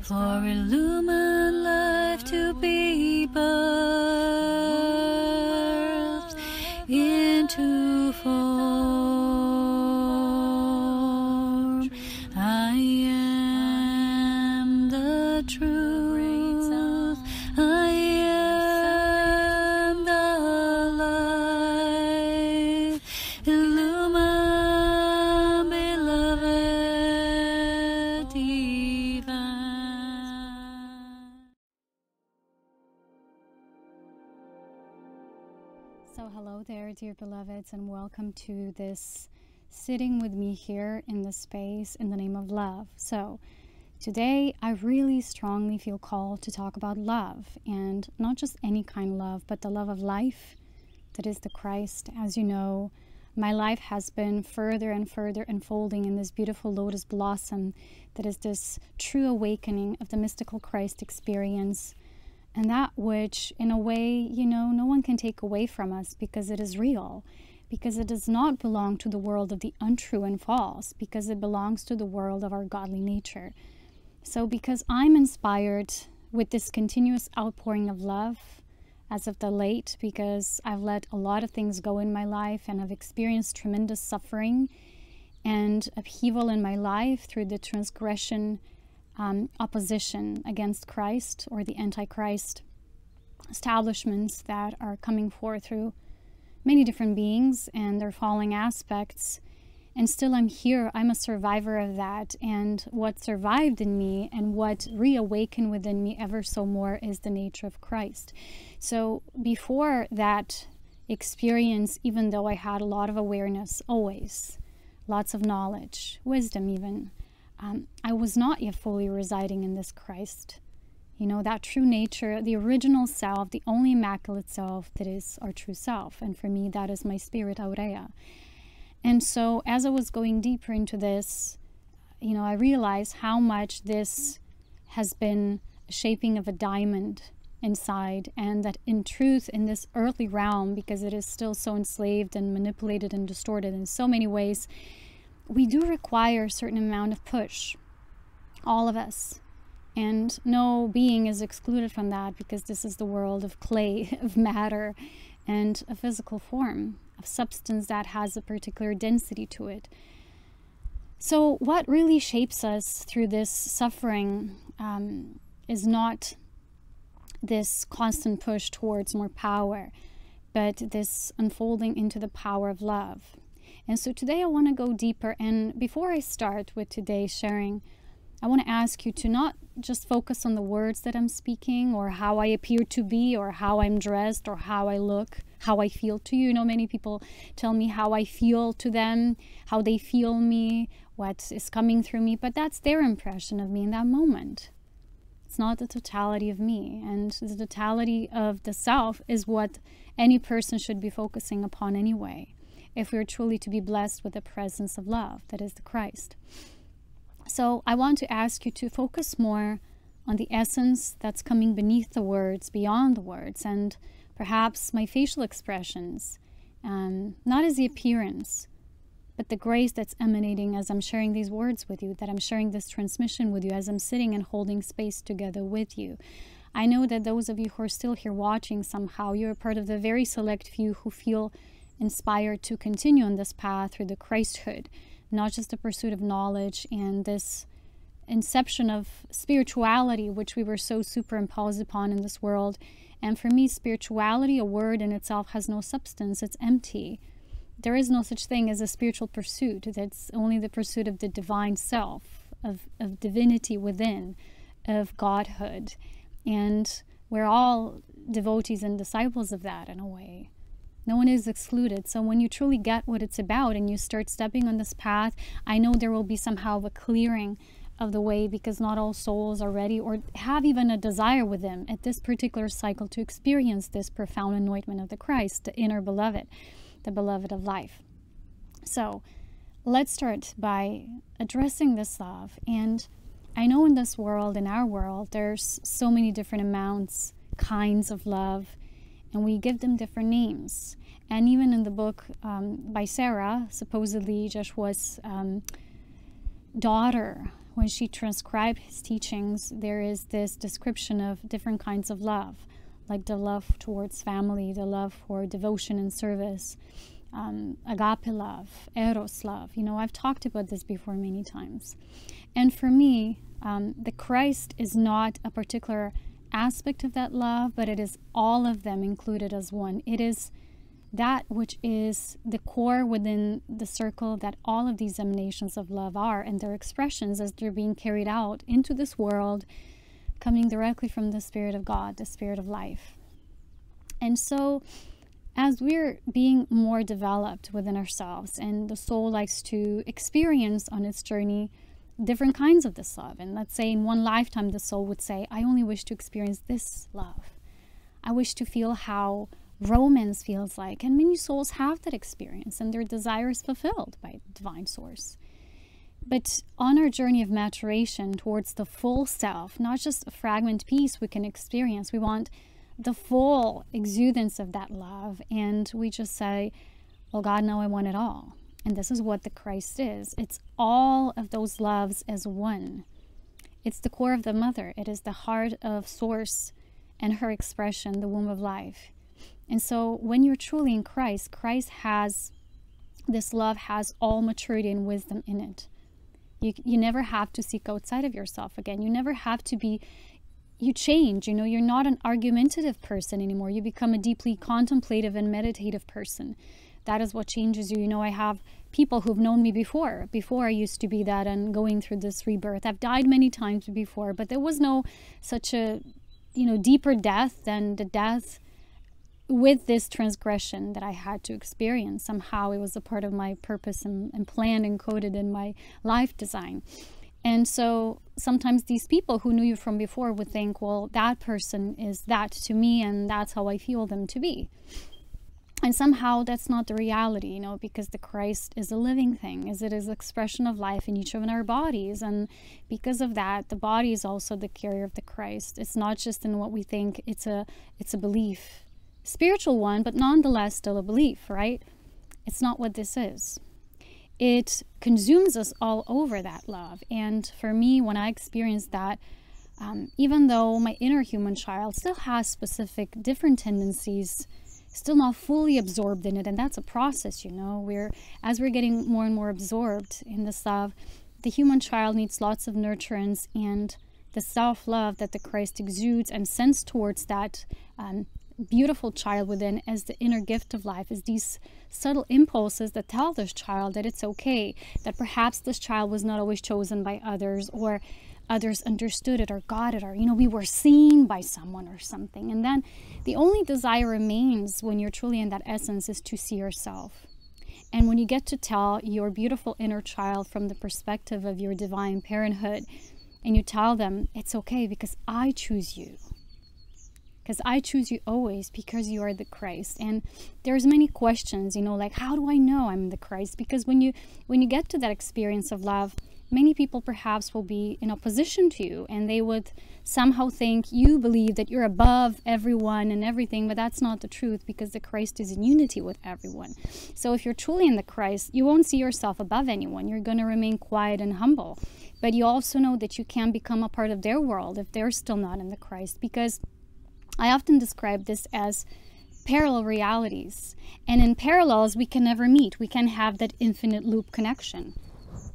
for illumined life to be birthed into form. I am the truth. I am the light. Illumined, beloved, divine. So hello there, dear beloveds, and welcome to this sitting with me here in the space in the name of love. So today I really strongly feel called to talk about love, and not just any kind of love, but the love of life that is the Christ. As you know, my life has been further and further unfolding in this beautiful lotus blossom that is this true awakening of the mystical Christ experience, and that which in a way, you know, no one can take away from us because it is real, because it does not belong to the world of the untrue and false, because it belongs to the world of our godly nature. So because I'm inspired with this continuous outpouring of love as of the late, because I've let a lot of things go in my life and I've experienced tremendous suffering and upheaval in my life through the transgression, opposition against Christ or the Antichrist establishments that are coming forth through many different beings and their falling aspects. And still I'm here. I'm a survivor of that. And what survived in me and what reawakened within me ever so more is the nature of Christ. So before that experience, even though I had a lot of awareness, always, lots of knowledge, wisdom even, I was not yet fully residing in this Christ. You know, that true nature, the original self, the only immaculate self that is our true self. And for me, that is my spirit, Aurea. And so as I was going deeper into this, you know, I realized how much this has been a shaping of a diamond inside, and that in truth, in this earthly realm, because it is still so enslaved and manipulated and distorted in so many ways, we do require a certain amount of push, all of us. And no being is excluded from that, because this is the world of clay, of matter, and a physical form of substance that has a particular density to it. So what really shapes us through this suffering is not this constant push towards more power, but this unfolding into the power of love. And so today I want to go deeper, and before I start with today's sharing, I want to ask you to not just focus on the words that I'm speaking, or how I appear to be, or how I'm dressed, or how I look, how I feel to you. You know, many people tell me how I feel to them, how they feel me, what is coming through me, but that's their impression of me in that moment. It's not the totality of me, and the totality of the self is what any person should be focusing upon anyway, if we're truly to be blessed with the presence of love, that is the Christ. So I want to ask you to focus more on the essence that's coming beneath the words, beyond the words, and perhaps my facial expressions, not as the appearance, but the grace that's emanating as I'm sharing these words with you, that I'm sharing this transmission with you, as I'm sitting and holding space together with you. I know that those of you who are still here watching, somehow you're a part of the very select few who feel inspired to continue on this path through the Christhood, not just the pursuit of knowledge and this inception of spirituality, which we were so superimposed upon in this world. And for me, spirituality, a word in itself, has no substance. It's empty. There is no such thing as a spiritual pursuit. That's only the pursuit of the divine self, of divinity within, of godhood. And we're all devotees and disciples of that in a way. No one is excluded. So when you truly get what it's about and you start stepping on this path, I know there will be somehow a clearing of the way, because not all souls are ready or have even a desire with them at this particular cycle to experience this profound anointment of the Christ, the inner beloved, the beloved of life. So let's start by addressing this love. And I know in this world, in our world, there's so many different amounts, kinds of love, and we give them different names. And even in the book by Sarah, supposedly Joshua's daughter, when she transcribed his teachings, there is this description of different kinds of love, like the love towards family, the love for devotion and service, agape love, eros love. I've talked about this before many times. And for me, the Christ is not a particular aspect of that love, but it is all of them included as one. It is that which is the core within the circle that all of these emanations of love are, and their expressions as they're being carried out into this world, coming directly from the Spirit of God, the Spirit of life. And so, as we're being more developed within ourselves, and the soul likes to experience on its journey different kinds of this love, and let's say in one lifetime the soul would say, I only wish to experience this love. I wish to feel how romance feels like. And many souls have that experience, and their desire is fulfilled by divine source. But on our journey of maturation towards the full self, not just a fragment piece we can experience, we want the full exudance of that love. And we just say, well, God, now I want it all. And this is what the Christ is. It's all of those loves as one. It's the core of the mother. It is the heart of source and her expression, the womb of life. And so when you're truly in Christ, this love has all maturity and wisdom in it. You never have to seek outside of yourself again. You never have to be, you change, you're not an argumentative person anymore. You become a deeply contemplative and meditative person. That is what changes you. I have people who've known me before. Before I used to be that and going through this rebirth. I've died many times before, but there was no such a, deeper death than the death with this transgression that I had to experience. Somehow it was a part of my purpose and plan encoded in my life design. And so sometimes these people who knew you from before would think, well, that person is that to me, and that's how I feel them to be. And somehow that's not the reality, because the Christ is a living thing, as it is expression of life in each of our bodies. And because of that, the body is also the carrier of the Christ. It's not just in what we think, it's a belief. Spiritual one, but nonetheless still a belief, right? It's not what this is. It consumes us all over, that love. And for me, when I experienced that, even though my inner human child still has specific different tendencies, still not fully absorbed in it, and that's a process, as we're getting more and more absorbed in this love, the human child needs lots of nurturance, and the self-love that the Christ exudes and sends towards that beautiful child within as the inner gift of life, is these subtle impulses that tell this child that it's okay, that perhaps this child was not always chosen by others, or others understood it or got it, or we were seen by someone or something. And then the only desire remains when you're truly in that essence is to see yourself. And when you get to tell your beautiful inner child from the perspective of your divine parenthood, and you tell them, it's okay because I choose you. Because I choose you always, because you are the Christ. And there's many questions, like, how do I know I'm the Christ? Because when you get to that experience of love, many people perhaps will be in opposition to you, and they would somehow think you believe that you're above everyone and everything, but that's not the truth, because the Christ is in unity with everyone. So if you're truly in the Christ, you won't see yourself above anyone. You're going to remain quiet and humble. But you also know that you can become a part of their world if they're still not in the Christ, because I often describe this as parallel realities. And in parallels, we can never meet. We can have that infinite loop connection.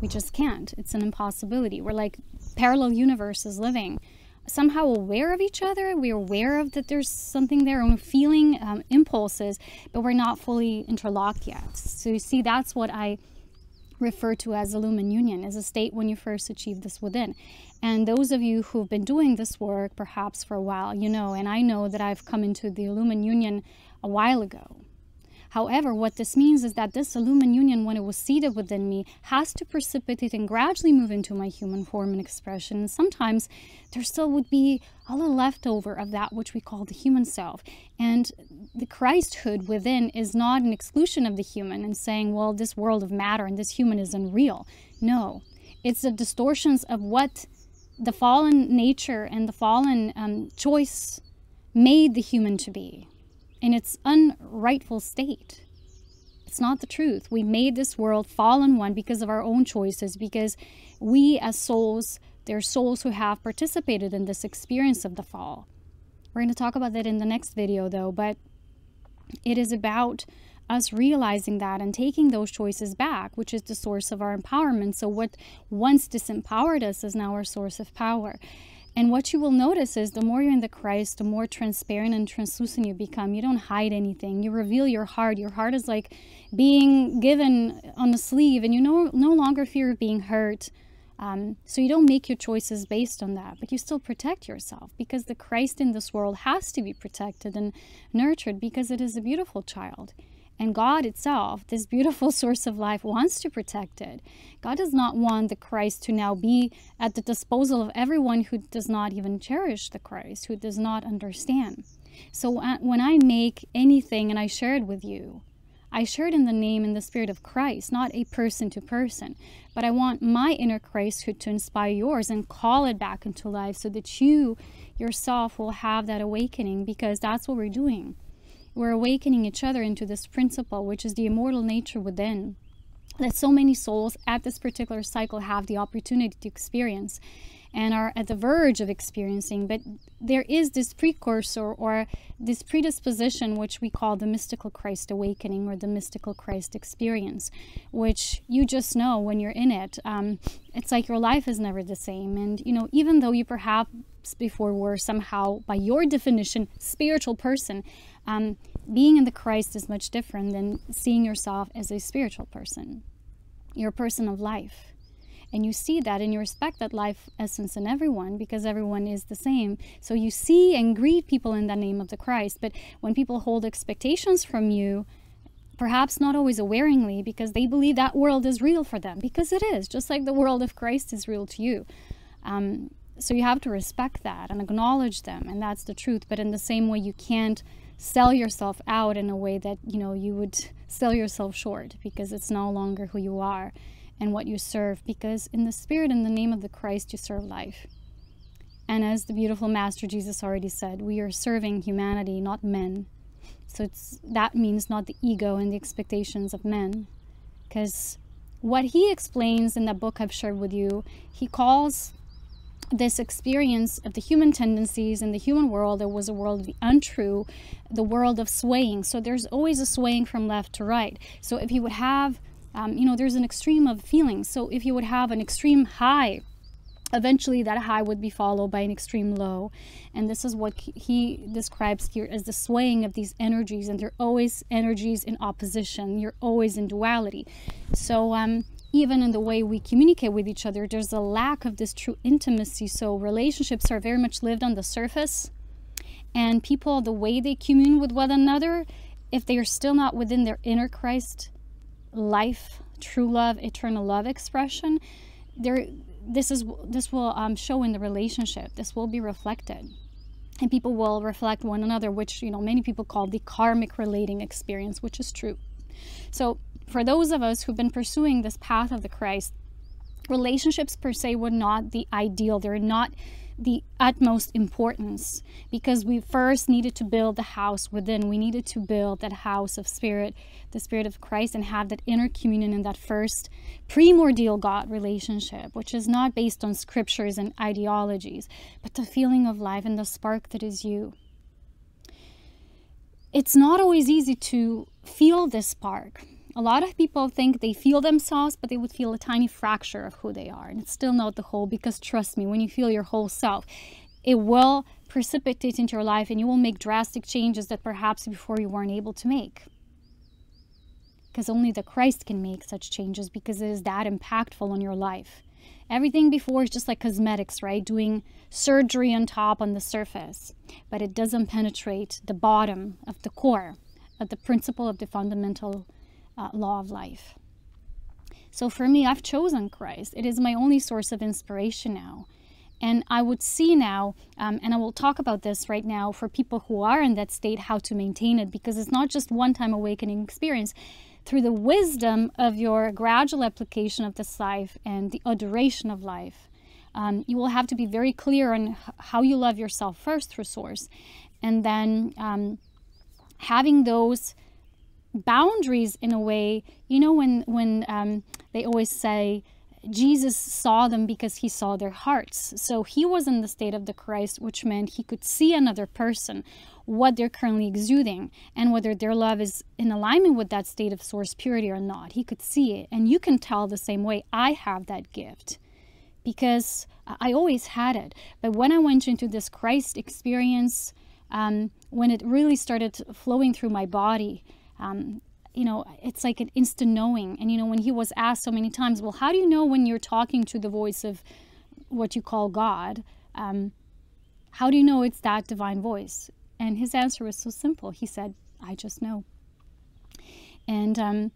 We just can't. It's an impossibility. We're like parallel universes living, somehow aware of each other. We're aware of that there's something there, and we're feeling impulses, but we're not fully interlocked yet. So you see, that's what I refer to as Illumined Union, as a state when you first achieve this within. And those of you who've been doing this work perhaps for a while, and I know that I've come into the Illumined Union a while ago. However, what this means is that this Illumined Union, when it was seated within me, has to precipitate and gradually move into my human form and expression. And sometimes there still would be a little leftover of that which we call the human self. And the Christhood within is not an exclusion of the human and saying, well, this world of matter and this human is unreal. No, it's the distortions of what the fallen nature and the fallen choice made the human to be in its unrightful state. It's not the truth. We made this world fallen one because of our own choices, because we as souls, they're souls who have participated in this experience of the fall. We're going to talk about that in the next video though, but it is about us realizing that and taking those choices back, which is the source of our empowerment. So what once disempowered us is now our source of power. And what you will notice is the more you're in the Christ, the more transparent and translucent you become. You don't hide anything. You reveal your heart. Your heart is like being given on the sleeve, and you no longer fear of being hurt. So you don't make your choices based on that, but you still protect yourself, because the Christ in this world has to be protected and nurtured, because it is a beautiful child. And God itself, this beautiful source of life, wants to protect it. God does not want the Christ to now be at the disposal of everyone who does not even cherish the Christ, who does not understand. So when I make anything and I share it with you, I share it in the name and the spirit of Christ, not a person to person. But I want my inner Christhood to inspire yours and call it back into life, so that you yourself will have that awakening, because that's what we're doing. We're awakening each other into this principle, which is the immortal nature within, that so many souls at this particular cycle have the opportunity to experience and are at the verge of experiencing. But there is this precursor or this predisposition, which we call the mystical Christ awakening or the mystical Christ experience, which you just know when you're in it. It's like your life is never the same. And, even though you perhaps before were somehow, by your definition, spiritual person, being in the Christ is much different than seeing yourself as a spiritual person. You're a person of life. And you see that and you respect that life essence in everyone, because everyone is the same. So you see and greet people in the name of the Christ. But when people hold expectations from you, perhaps not always awareingly, because they believe that world is real for them, because it is, just like the world of Christ is real to you. So you have to respect that and acknowledge them, and that's the truth. But in the same way, you can't sell yourself out in a way that, you would sell yourself short, because it's no longer who you are and what you serve, because in the spirit and the name of the Christ, you serve life. And as the beautiful Master Jesus already said, we are serving humanity, not men. So that means not the ego and the expectations of men. Because what he explains in that book I've shared with you, he calls this experience of the human tendencies in the human world, there was a world of the untrue, the world of swaying. So there's always a swaying from left to right. So if you would have, there's an extreme of feelings. So if you would have an extreme high, eventually that high would be followed by an extreme low. And this is what he describes here as the swaying of these energies. And they're always energies in opposition. You're always in duality. So even in the way we communicate with each other, there's a lack of this true intimacy. So relationships are very much lived on the surface. And people, the way they commune with one another, if they are still not within their inner Christ life, true love, eternal love expression, this will show in the relationship. This will be reflected. And people will reflect one another, which, many people call the karmic relating experience, which is true. So for those of us who've been pursuing this path of the Christ, relationships per se were not the ideal. They're not the utmost importance, because we first needed to build the house within. We needed to build that house of spirit, the spirit of Christ, and have that inner communion in that first primordial God relationship, which is not based on scriptures and ideologies, but the feeling of life and the spark that is you. It's not always easy to feel this spark. A lot of people think they feel themselves, but they would feel a tiny fracture of who they are. And it's still not the whole, because trust me, when you feel your whole self, it will precipitate into your life and you will make drastic changes that perhaps before you weren't able to make. Because only the Christ can make such changes, because it is that impactful on your life. Everything before is just like cosmetics, right? Doing surgery on top, on the surface. But it doesn't penetrate the bottom of the core, of the principle of the fundamental law of life. So for me, I've chosen Christ. It is my only source of inspiration now. And I would see now, and I will talk about this right now for people who are in that state, how to maintain it, because it's not just one-time awakening experience. Through the wisdom of your gradual application of this life and the adoration of life, you will have to be very clear on how you love yourself first through Source. And then having those boundaries in a way. You know, when they always say Jesus saw them because he saw their hearts. So he was in the state of the Christ, which meant he could see another person, what they're currently exuding, and whether their love is in alignment with that state of source purity or not. He could see it. And you can tell the same way. I have that gift because I always had it. But when I went into this Christ experience, when it really started flowing through my body, you know, it's like an instant knowing. And, you know, when he was asked so many times, well, how do you know when you're talking to the voice of what you call God? How do you know it's that divine voice? And his answer was so simple. He said, I just know. And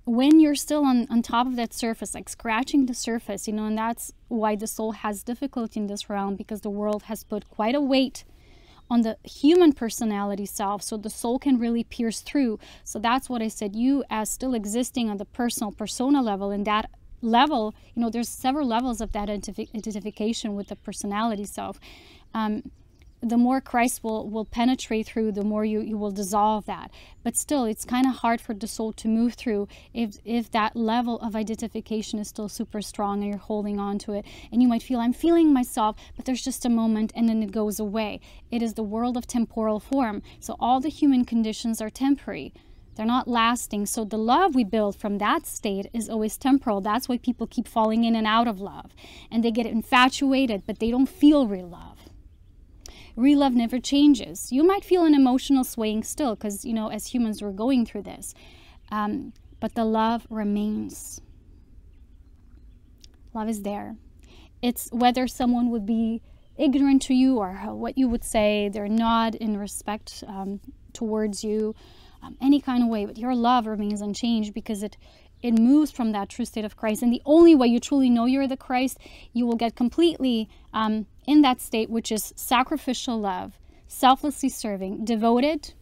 when you're still on top of that surface, like scratching the surface, you know, and that's why the soul has difficulty in this realm, because the world has put quite a weight on the human personality self, so the soul can really pierce through. So that's what I said, you as still existing on the personal persona level, in that level, you know, there's several levels of that identification with the personality self. The more Christ will penetrate through, the more you will dissolve that. But still, it's kind of hard for the soul to move through if that level of identification is still super strong and you're holding on to it. And you might feel, I'm feeling myself, but there's just a moment and then it goes away. It is the world of temporal form. So all the human conditions are temporary. They're not lasting. So the love we build from that state is always temporal. That's why people keep falling in and out of love. And they get infatuated, but they don't feel real love. Real love never changes. You might feel an emotional swaying still because, you know, as humans, we're going through this. But the love remains. Love is there. It's whether someone would be ignorant to you or what you would say, they're not in respect towards you, any kind of way. But your love remains unchanged because it moves from that true state of Christ. And the only way you truly know you're the Christ, you will get completely in that state, which is sacrificial love, selflessly serving, devoted,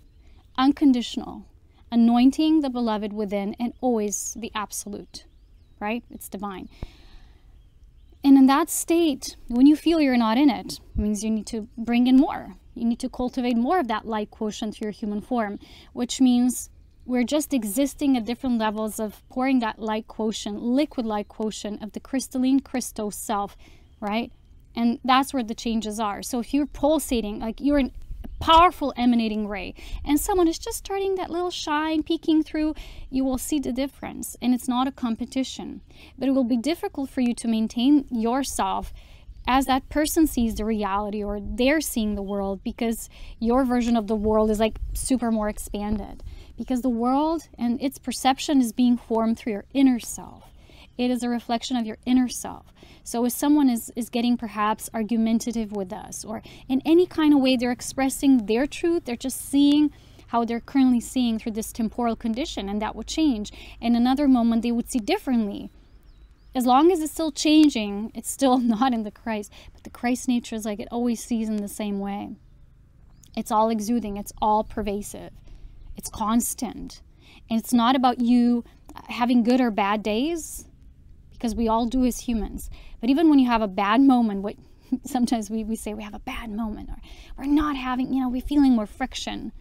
unconditional, anointing the beloved within, and always the absolute, right? It's divine. And in that state, when you feel you're not in it, it means you need to bring in more. You need to cultivate more of that light quotient through your human form, which means we're just existing at different levels of pouring that light quotient, liquid light quotient of the crystalline Christos self, right? And that's where the changes are. So if you're pulsating, like you're a powerful emanating ray, and someone is just starting that little shine, peeking through, you will see the difference. And it's not a competition. But it will be difficult for you to maintain yourself as that person sees the reality, or they're seeing the world, because your version of the world is like super more expanded. Because the world and its perception is being formed through your inner self. It is a reflection of your inner self. So if someone is getting perhaps argumentative with us, or in any kind of way they're expressing their truth, they're just seeing how they're currently seeing through this temporal condition, and that would change. In another moment, they would see differently. As long as it's still changing, it's still not in the Christ. But the Christ nature is like it always sees in the same way. It's all exuding. It's all pervasive. It's constant. And it's not about you having good or bad days, because we all do as humans. But even when you have a bad moment, sometimes we say we have a bad moment, or we're not having, you know, we're feeling more friction.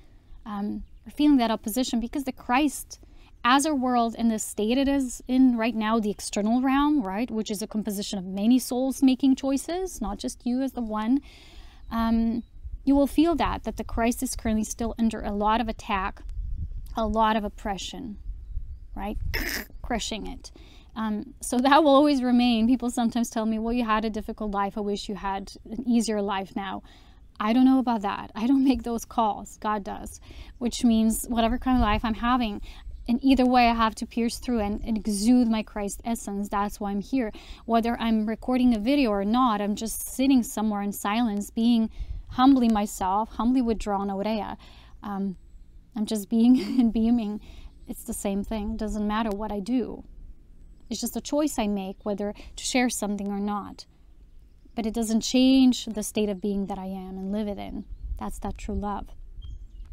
We're feeling that opposition because the Christ, as our world and the state it is in right now, the external realm, right, which is a composition of many souls making choices, not just you as the one, you will feel that the Christ is currently still under a lot of attack, a lot of oppression, right, crushing it. So that will always remain. People sometimes tell me, well, you had a difficult life. I wish you had an easier life now. I don't know about that. I don't make those calls. God does, which means whatever kind of life I'm having, in either way, I have to pierce through and exude my Christ essence. That's why I'm here. Whether I'm recording a video or not, I'm just sitting somewhere in silence, being humbly myself, humbly withdrawn Aurea. I'm just being and beaming. It's the same thing. It doesn't matter what I do. It's just a choice I make whether to share something or not. But it doesn't change the state of being that I am and live it in. That's that true love.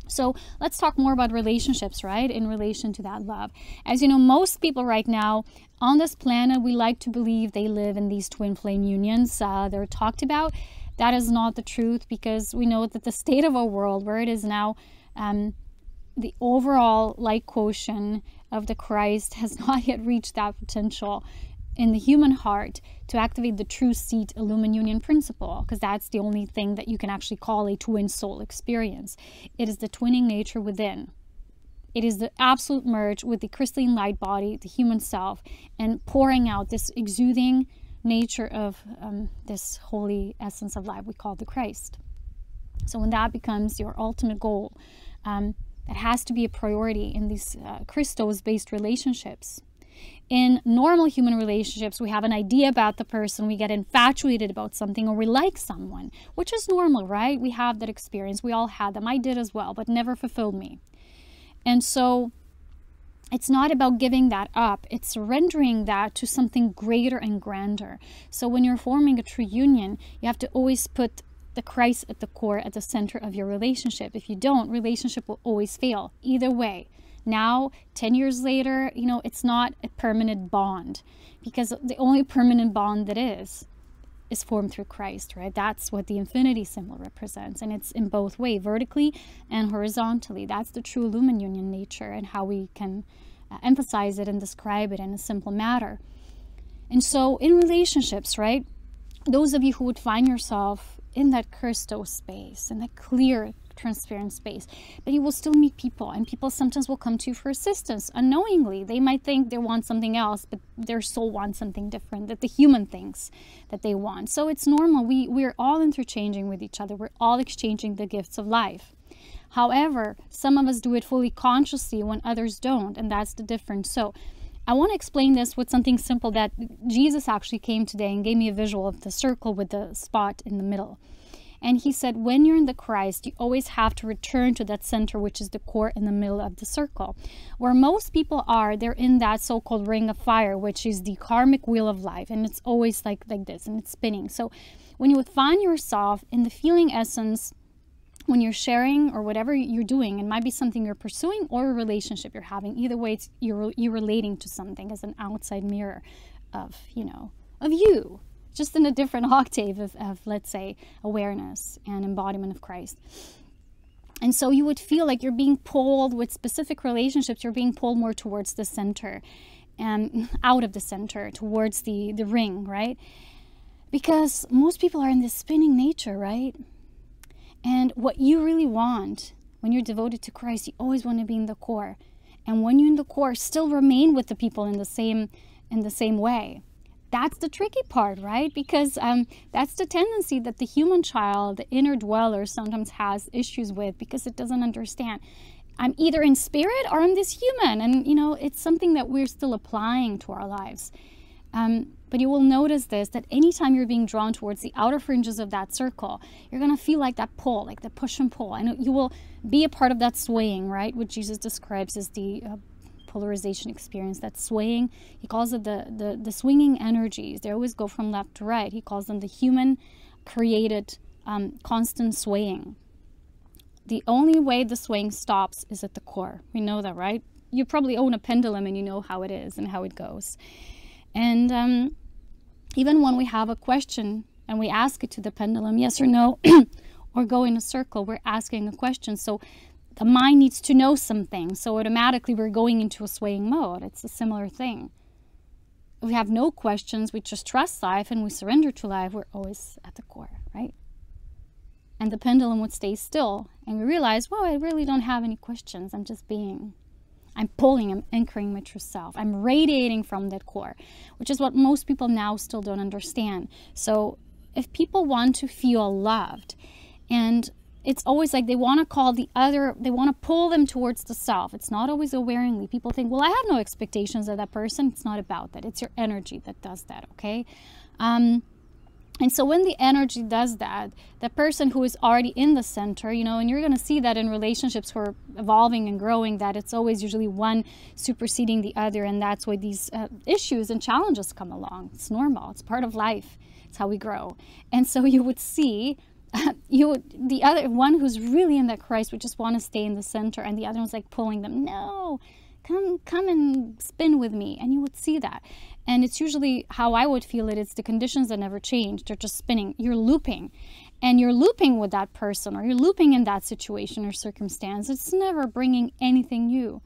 So let's talk more about relationships, right, in relation to that love. As you know, most people right now on this planet, we like to believe they live in these twin flame unions they're talked about. That is not the truth, because we know that the state of our world, where it is now, the overall light quotient of the Christ has not yet reached that potential in the human heart to activate the true seat illumined union principle, because that's the only thing that you can actually call a twin soul experience. It is the twinning nature within. It is the absolute merge with the crystalline light body, the human self, and pouring out this exuding nature of this holy essence of life we call the Christ. So when that becomes your ultimate goal, that has to be a priority in these Christos-based relationships. In normal human relationships, we have an idea about the person, we get infatuated about something, or we like someone, which is normal, right? We have that experience. We all had them. I did as well, but never fulfilled me. And so it's not about giving that up. It's surrendering that to something greater and grander. So when you're forming a true union, you have to always put the Christ at the core, at the center of your relationship. If you don't, relationship will always fail. Either way. Now, 10 years later, it's not a permanent bond, because the only permanent bond that is formed through Christ, right? That's what the infinity symbol represents. And it's in both ways, vertically and horizontally. That's the true illumined union nature, and how we can emphasize it and describe it in a simple matter. And so in relationships, right? Those of you who would find yourself in that Christos space, in that clear, transparent space, but you will still meet people, and people sometimes will come to you for assistance unknowingly. They might think they want something else, but their soul wants something different that the human thinks that they want. So it's normal. We're all interchanging with each other. We're all exchanging the gifts of life. However, some of us do it fully consciously when others don't, and that's the difference. So I want to explain this with something simple that Jesus actually came today and gave me a visual of the circle with the spot in the middle. And he said, when you're in the Christ, you always have to return to that center, which is the core in the middle of the circle. Where most people are, they're in that so-called ring of fire, which is the karmic wheel of life. And it's always like this, and it's spinning. So when you would find yourself in the feeling essence, when you're sharing or whatever you're doing, it might be something you're pursuing or a relationship you're having. Either way, it's you're relating to something as an outside mirror of you. Just in a different octave of, let's say, awareness and embodiment of Christ. And so you would feel like you're being pulled with specific relationships, you're being pulled more towards the center and out of the center, towards the ring, right? Because most people are in this spinning nature, right? And what you really want when you're devoted to Christ, you always want to be in the core. And when you're in the core, still remain with the people in the same way. That's the tricky part, right? Because that's the tendency that the human child, the inner dweller, sometimes has issues with, because it doesn't understand. I'm either in spirit or I'm this human. And, it's something that we're still applying to our lives. But you will notice this, that anytime you're being drawn towards the outer fringes of that circle, you're going to feel like that pull, like the push and pull. And you will be a part of that swaying, right? What Jesus describes as the polarization experience, that swaying. He calls it the swinging energies. They always go from left to right. He calls them the human created constant swaying. The only way the swaying stops is at the core. We know that, right? You probably own a pendulum and you know how it is and how it goes. And even when we have a question and we ask it to the pendulum, yes or no, or go in a circle, we're asking a question. So the mind needs to know something, so automatically we're going into a swaying mode. It's a similar thing. If we have no questions, we just trust life and we surrender to life, we're always at the core, right? And the pendulum would stay still, and we realize, well, I really don't have any questions. I'm just being. I'm pulling, I'm anchoring my true self. I'm radiating from that core, which is what most people now still don't understand. So if people want to feel loved, and it's always like they want to call the other, they want to pull them towards the self. It's not always awareingly. People think, well, I have no expectations of that person. It's not about that. It's your energy that does that, okay? And so when the energy does that, the person who is already in the center, and you're going to see that in relationships who are evolving and growing, that it's always usually one superseding the other, and that's why these issues and challenges come along. It's normal. It's part of life. It's how we grow. And so you would see the other one who's really in that Christ would just want to stay in the center, and the other one's like pulling them. No, come and spin with me. And you would see that. And it's usually how I would feel it. It's the conditions that never change. They're just spinning. You're looping. and you're looping with that person, or you're looping in that situation or circumstance, it's never bringing anything new,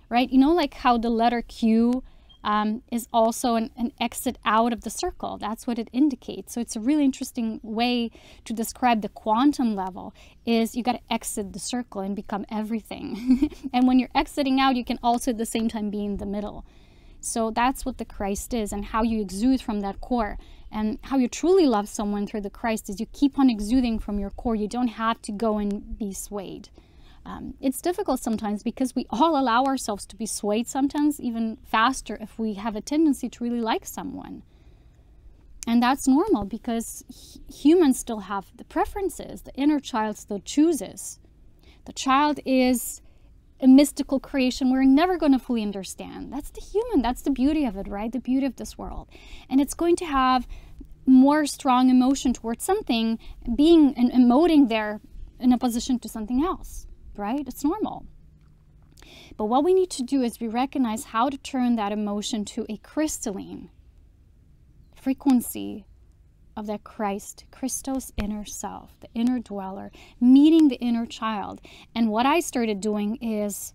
right? You know, like how the letter Q is also an exit out of the circle. That's what it indicates. So it's a really interesting way to describe the quantum level, is you got to exit the circle and become everything. And when you're exiting out, you can also at the same time be in the middle. So that's what the Christ is, and how you exude from that core. And how you truly love someone through the Christ is you keep on exuding from your core. You don't have to go and be swayed. It's difficult sometimes because we all allow ourselves to be swayed, sometimes even faster if we have a tendency to really like someone. And that's normal because humans still have the preferences. The inner child still chooses. The child is a mystical creation we're never going to fully understand. That's the human. That's the beauty of it, right? The beauty of this world. And it's going to have more strong emotion towards something being and emoting there in opposition to something else. Right? It's normal. But what we need to do is we recognize how to turn that emotion to a crystalline frequency of that Christ, Christos inner self, the inner dweller, meeting the inner child. And what I started doing is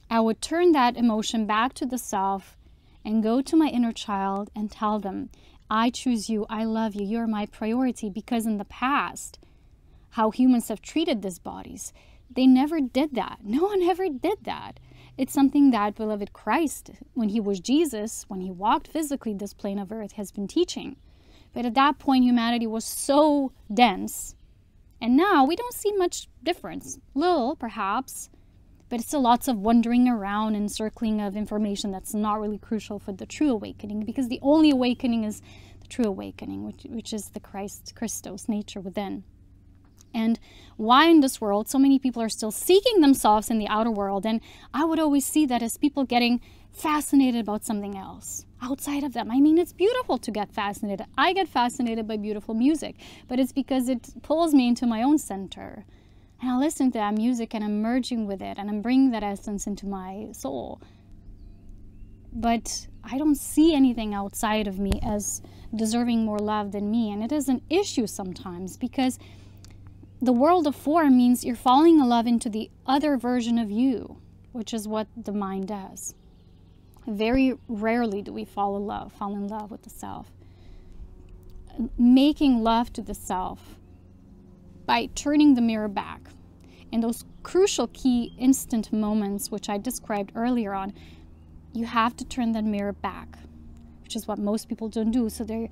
I would turn that emotion back to the self and go to my inner child and tell them, I choose you, I love you, you're my priority. Because in the past, how humans have treated these bodies, they never did that. No one ever did that. It's something that beloved Christ, when he was Jesus, when he walked physically this plane of earth, has been teaching. But at that point, humanity was so dense. And now we don't see much difference. Little, perhaps. But it's still lots of wandering around and circling of information that's not really crucial for the true awakening. Because the only awakening is the true awakening, which is the Christos nature within. And why in this world so many people are still seeking themselves in the outer world. And I would always see that as people getting fascinated about something else outside of them. I mean, it's beautiful to get fascinated. I get fascinated by beautiful music, but it's because it pulls me into my own center. And I listen to that music and I'm merging with it and I'm bringing that essence into my soul. But I don't see anything outside of me as deserving more love than me. And it is an issue sometimes because the world of form means you're falling in love into the other version of you, which is what the mind does. Very rarely do we fall in love with the self. Making love to the self by turning the mirror back. In those crucial key instant moments, which I described earlier on, you have to turn that mirror back, which is what most people don't do. So they're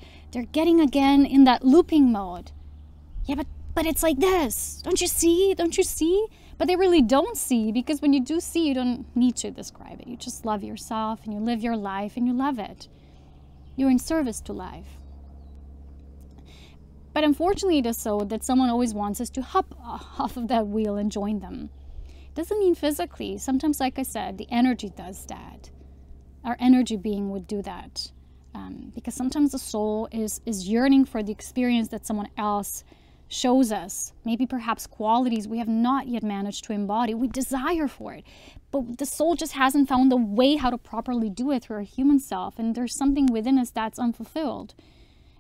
getting again in that looping mode. Yeah, but it's like this. Don't you see? Don't you see? But they really don't see, because when you do see, you don't need to describe it. You just love yourself and you live your life and you love it. You're in service to life. But unfortunately, it is so that someone always wants us to hop off of that wheel and join them. It doesn't mean physically. Sometimes, like I said, the energy does that. Our energy being would do that. Because sometimes the soul is yearning for the experience that someone else shows us, maybe perhaps qualities we have not yet managed to embody. We desire for it, but the soul just hasn't found the way how to properly do it through our human self, and there's something within us that's unfulfilled.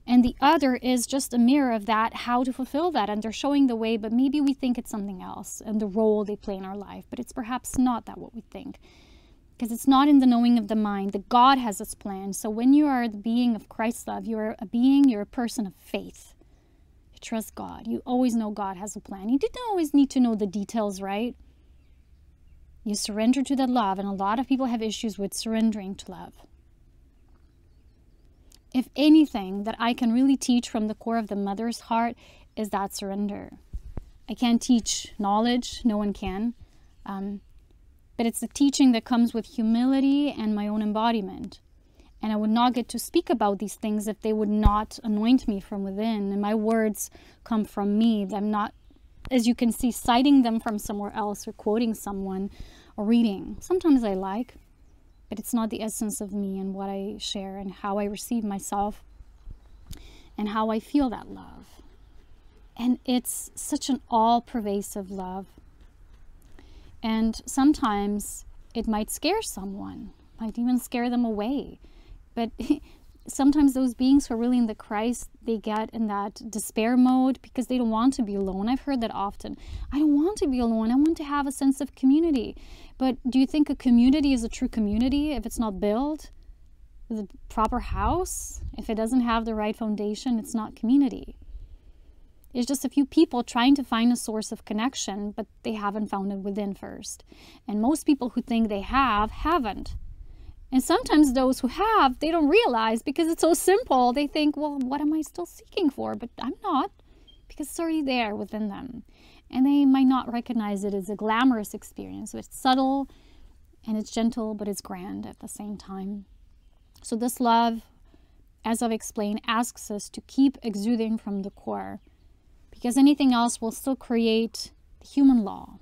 And the other is just a mirror of that, how to fulfill that, and they're showing the way, but maybe we think it's something else, and the role they play in our life, but it's perhaps not that what we think, because it's not in the knowing of the mind. The God has its plan. So when you are the being of Christ's love, you're a person of faith. Trust God. You always know God has a plan. You didn't always need to know the details, right? You surrender to that love, and a lot of people have issues with surrendering to love. If anything that I can really teach from the core of the mother's heart is that surrender. I can't teach knowledge. No one can. But it's the teaching that comes with humility and my own embodiment. And I would not get to speak about these things if they would not anoint me from within. And my words come from me. I'm not, as you can see, citing them from somewhere else or quoting someone or reading. Sometimes I like, but it's not the essence of me and what I share and how I receive myself and how I feel that love. And it's such an all-pervasive love. And sometimes it might scare someone, might even scare them away. But sometimes those beings who are really in the Christ, they get in that despair mode because they don't want to be alone. I've heard that often. I don't want to be alone. I want to have a sense of community. But do you think a community is a true community if it's not built with a proper house? If it doesn't have the right foundation, it's not community. It's just a few people trying to find a source of connection, but they haven't found it within first. And most people who think they haven't. And sometimes those who have, they don't realize because it's so simple. They think, well, what am I still seeking for? But I'm not, because it's already there within them. And they might not recognize it as a glamorous experience. It's subtle and it's gentle, but it's grand at the same time. So this love, as I've explained, asks us to keep exuding from the core, because anything else will still create the human law.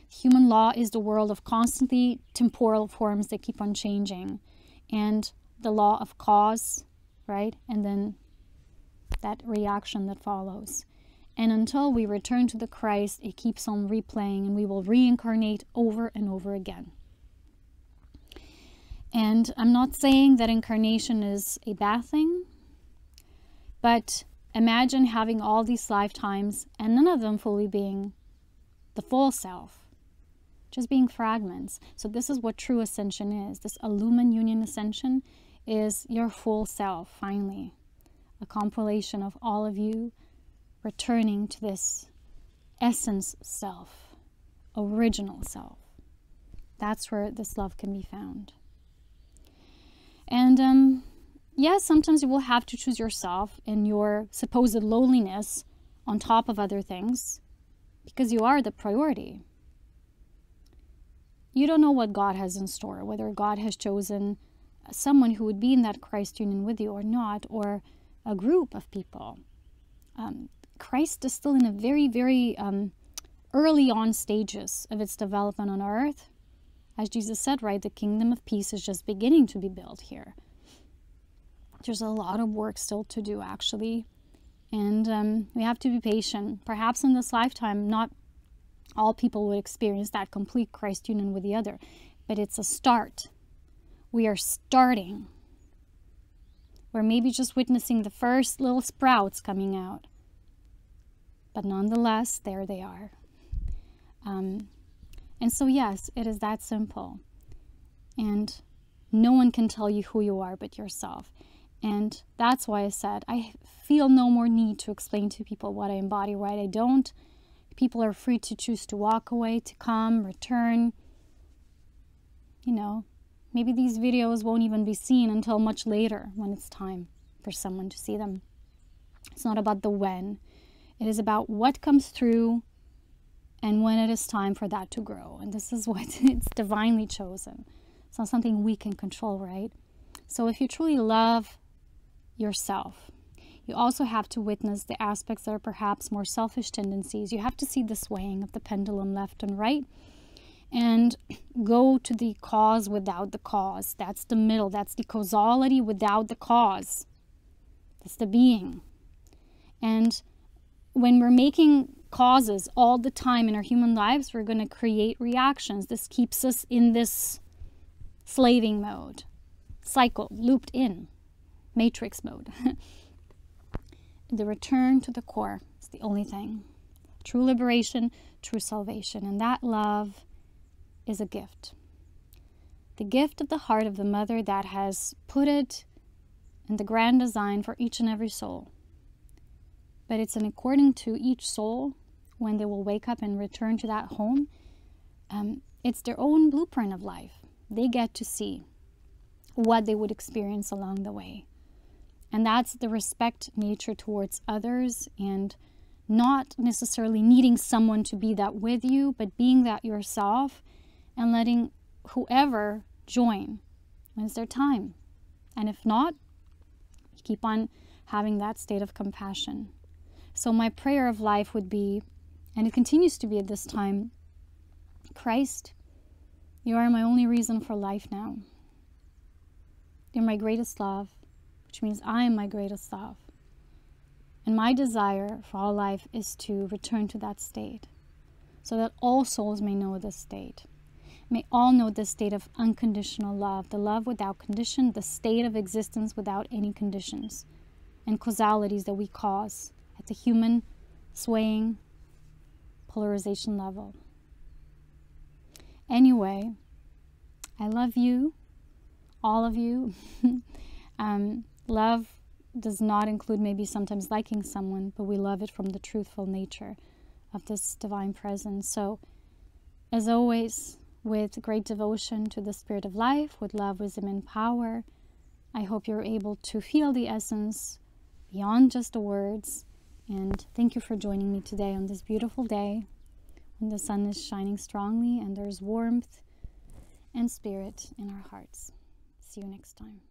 Human law is the world of constantly temporal forms that keep on changing, and the law of cause, right? And then that reaction that follows. And until we return to the Christ, it keeps on replaying, and we will reincarnate over and over again. And I'm not saying that incarnation is a bad thing, but imagine having all these lifetimes and none of them fully being the full self, just being fragments. So this is what true ascension is. This Illumined Union Ascension is your full self, finally. A compilation of all of you returning to this essence self, original self. That's where this love can be found. And yes, sometimes you will have to choose yourself in your supposed loneliness on top of other things, because you are the priority. You don't know what God has in store, whether God has chosen someone who would be in that Christ union with you or not, or a group of people. Christ is still in a very, very early on stages of its development on earth. As Jesus said, right, the kingdom of peace is just beginning to be built here. There's a lot of work still to do, actually. And we have to be patient. Perhaps in this lifetime, not all people would experience that complete Christ union with the other. But it's a start. We are starting. We're maybe just witnessing the first little sprouts coming out. But nonetheless, there they are. And so, yes, it is that simple. And no one can tell you who you are but yourself. And that's why I said I feel no more need to explain to people what I embody, what I don't. People are free to choose to walk away, to come, return. You know, maybe these videos won't even be seen until much later when it's time for someone to see them. It's not about the when. It is about what comes through and when it is time for that to grow. And this is what it's divinely chosen. It's not something we can control, right? So if you truly love yourself, you also have to witness the aspects that are perhaps more selfish tendencies. You have to see the swaying of the pendulum left and right and go to the cause without the cause. That's the middle. That's the causality without the cause. That's the being. And when we're making causes all the time in our human lives, we're going to create reactions. This keeps us in this slaving mode, cycle, looped in, matrix mode. The return to the core is the only thing. True liberation, true salvation. And that love is a gift. The gift of the heart of the mother that has put it in the grand design for each and every soul. But it's according to each soul, when they will wake up and return to that home, it's their own blueprint of life. They get to see what they would experience along the way. And that's the respect nature towards others, and not necessarily needing someone to be that with you, but being that yourself and letting whoever join when it's their time. And if not, you keep on having that state of compassion. So my prayer of life would be, and it continues to be at this time, Christ, you are my only reason for life now. You're my greatest love, which means I am my greatest love. And my desire for all life is to return to that state, so that all souls may know this state. May all know the state of unconditional love, the love without condition, the state of existence without any conditions and causalities that we cause at the human swaying polarization level. Anyway, I love you, all of you. Love does not include maybe sometimes liking someone, but we love it from the truthful nature of this divine presence. So, as always, with great devotion to the Spirit of Life, with love, wisdom, and power, I hope you're able to feel the essence beyond just the words. And thank you for joining me today on this beautiful day when the sun is shining strongly and there's warmth and spirit in our hearts. See you next time.